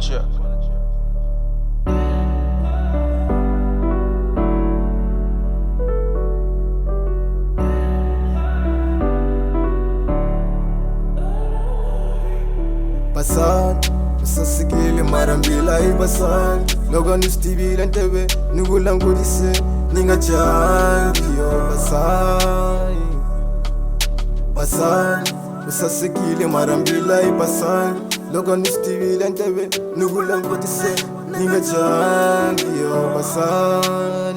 check. Basan, usasikile marambila ibasan. Loko nisitibile ntebe, nikulangulise, ningajangi yo basan. Basan, usasikile marambila ibasan. Loko nisitibile ntebe, nikulangulise, ningajangi yo basan.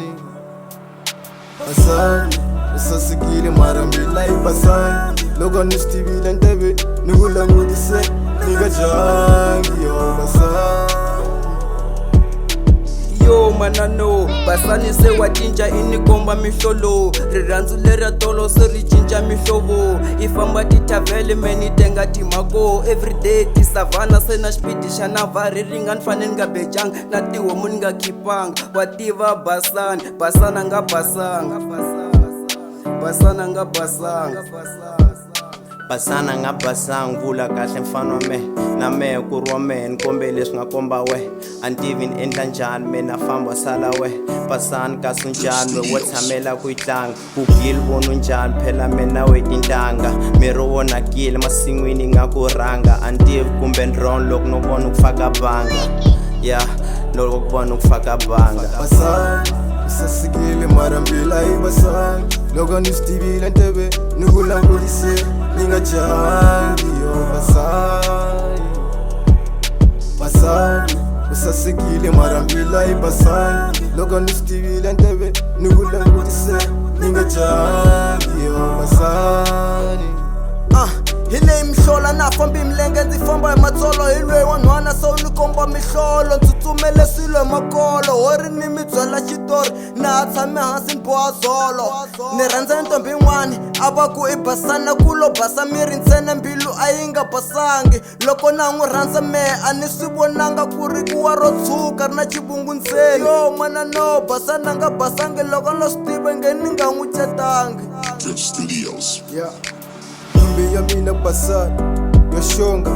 Basan, usasikile marambila ibasan. Loko nisitibile ntebe, nikulangulise, ningajangi yo basan. Yo manano, basani se wacinca inikomba mihlolo. Rirhandzu leri tolo se ri cinca mihlovo. Ifamba tithavele meni tenga timako. Everyday tisavana se na xipidi xa nava. Riringa ni fane ni nga bejanga, na tihomu ni nga khipanga. Wa tiva basani, basana nga basanga. Basana nga basanga. Basana nga basanga, vula kahle mfana wa me na me kurwa me nikombe leswi nga komba we antivi ni endla njhani me na famba sala we basana kasi njhani we wo tshamela ku yi tlanga kugili vonu njhani phela me na we tintanga miri wonakile masin'wini nga ku rhanga antivi kumbe nron loko no vona ku faka banga ya loko ku vona ku faka banga Basan, usasikile marambila ibasan. Loko nisitibile ntebe, nikulangulise, ningajangi yo basan. Basan, usasikile marambila ibasan. Loko nisitibile ntebe, nikulangulise, ningajangi yo basan. Hile mihlola na fambi mlenge ndzi famba hi matsolo hilwe wanhwana so ni komba mihlolo tsutsumele swilo makolo hori ni mi byela xitori na tshame hansi ni boha zolo ni rhandza ntombi yin'wani a va ku i basana ku lo basa miri ntsena mbilu a yi nga basangi loko na n'wi rhandza me a ni swi vonanga ku ri kuwa ro tshuka ri na xivungu ntseni yo mana no basana nga basangi loko no swi tiva nge ni nga n'wi cetangi Yeah. Mbi ya mina basan, yo shonga.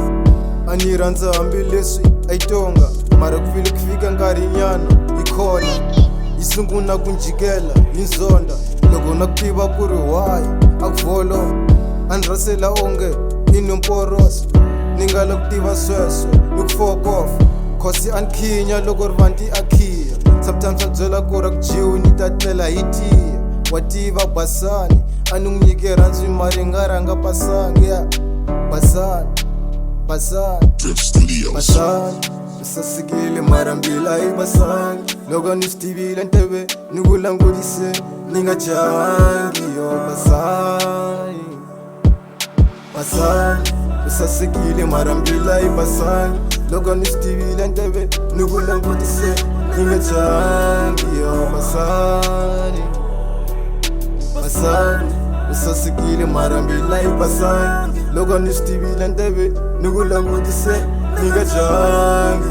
Ani rhandza hambi leswi a tonga. Mara kufile kufika nkarhi nyana ikhona yi sunguna ku njikela yi nzonda. Loko na tiva ku ri why a ku volo a ni rasela onge i nomporoso. Ni nga la ku tiva sweswo ni ku fuck off cause a ni khinya loko ri vanti a khiya. Sometimes a byela ku ra ku jiwe ni ta tlela hi tiya. Wa tiva basani a ni n'wi nyike rhandzu mari nga rhanga basangi ya basani basani basani usasikile marambila ibasangi. Loko ni swi tivile ntebe ni ku langulise ni nga jangi yo basani. Basani usasikile marambila ibasangi. Loko ni swi tivile ntebe ni ku langulise ni nga jangi yo basani. Basan, usasikile marambila ibasan. Loko nisitibile ntebe, nikulangulise, ningajangi